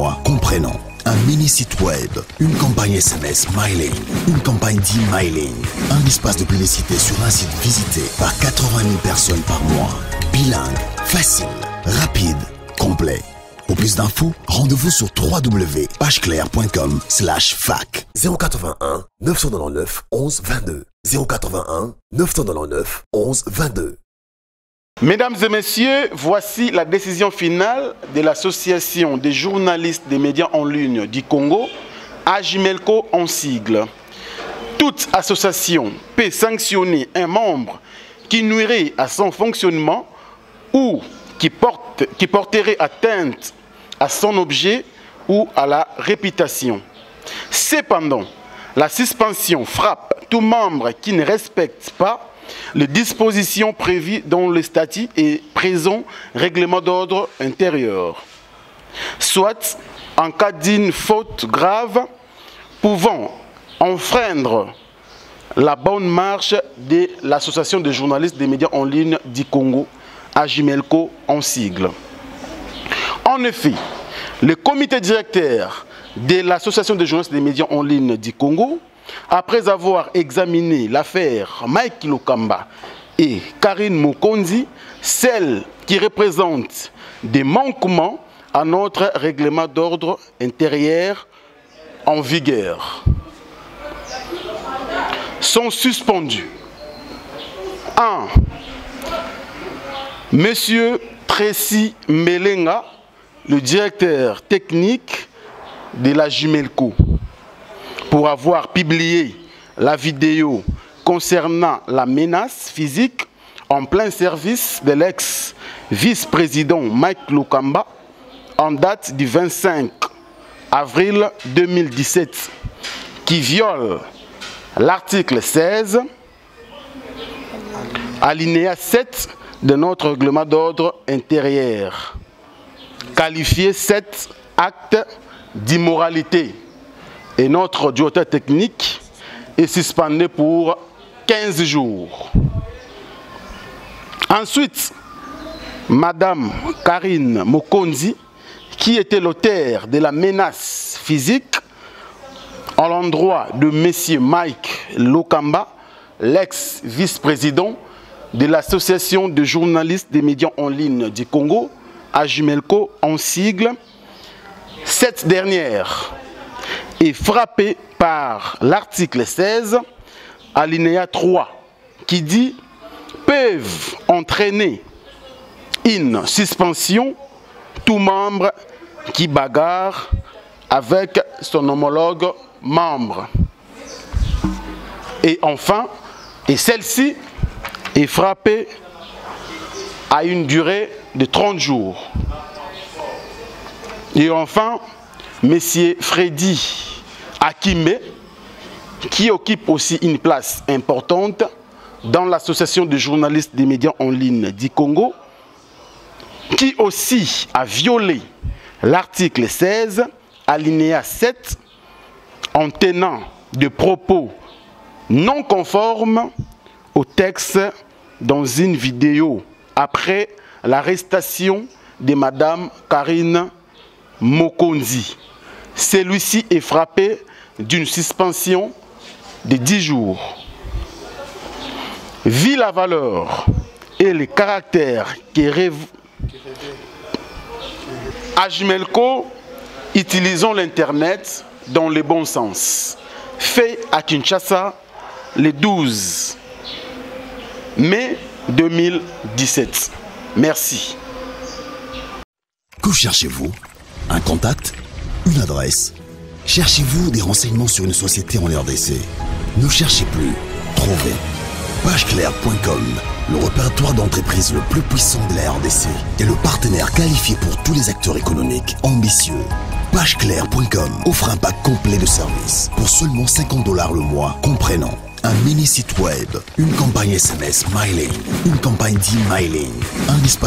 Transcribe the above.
mois comprenant un mini site web, une campagne SMS mailing, une campagne d'e-mailing, un espace de publicité sur un site visité par 80 000 personnes par mois. Bilingue, facile, rapide, complet. Pour plus d'infos, rendez-vous sur www.pageclair.com/fac. 081 999 11 22. 081 999 11 22. Mesdames et messieurs, voici la décision finale de l'Association des journalistes des médias en ligne du Congo, AJMELCO en sigle. Toute association peut sanctionner un membre qui nuirait à son fonctionnement ou qui porterait atteinte à son objet ou à la réputation. Cependant, la suspension frappe tout membre qui ne respecte pas les dispositions prévues dans le statut et présent règlement d'ordre intérieur, soit en cas d'une faute grave pouvant enfreindre la bonne marche de l'Association des journalistes des médias en ligne du Congo, AJMELCO en sigle. En effet, le comité directeur de l'Association des journalistes des médias en ligne du Congo, après avoir examiné l'affaire Mike Lokamba et Karine Mokonzi, celle qui représente des manquements à notre règlement d'ordre intérieur en vigueur, sont suspendus. 1. Monsieur Tracy Melenga, le directeur technique de la AJMELCO, pour avoir publié la vidéo concernant la menace physique en plein service de l'ex-vice-président Mike Lokamba en date du 25 avril 2017, qui viole l'article 16, alinéa 7 de notre règlement d'ordre intérieur, qualifié cet acte d'immoralité, et notre directeur technique est suspendu pour 15 jours. Ensuite, Madame Karine Mokonzi, qui était l'auteur de la menace physique à l'endroit de Monsieur Mike Lokamba, l'ex-vice-président de l'Association de journalistes des médias en ligne du Congo, AJMELCO en sigle. Cette dernière est frappée par l'article 16, alinéa 3, qui dit « peuvent entraîner une suspension tout membre qui bagarre avec son homologue membre ». Et enfin, celle-ci est frappée à une durée de 30 jours. Et enfin, M. Freddy Akime, qui occupe aussi une place importante dans l'Association des journalistes des médias en ligne du Congo, qui aussi a violé l'article 16, alinéa 7, en tenant des propos non conformes au texte dans une vidéo après l'arrestation de Madame Karine Mokonzi. Celui-ci est frappé d'une suspension de 10 jours. Vu la valeur et le caractère qui AJMELCO, utilisons l'Internet dans le bon sens. Fait à Kinshasa le 12 mai 2017. Merci. Que cherchez-vous? Un contact? Une adresse? Cherchez-vous des renseignements sur une société en RDC? Ne cherchez plus, trouvez. Pageclair.com, le répertoire d'entreprises le plus puissant de la RDC et le partenaire qualifié pour tous les acteurs économiques ambitieux. Pageclair.com offre un pack complet de services pour seulement $50 le mois, comprenant un mini site web, une campagne SMS mailing, une campagne d'e-mailing, un espace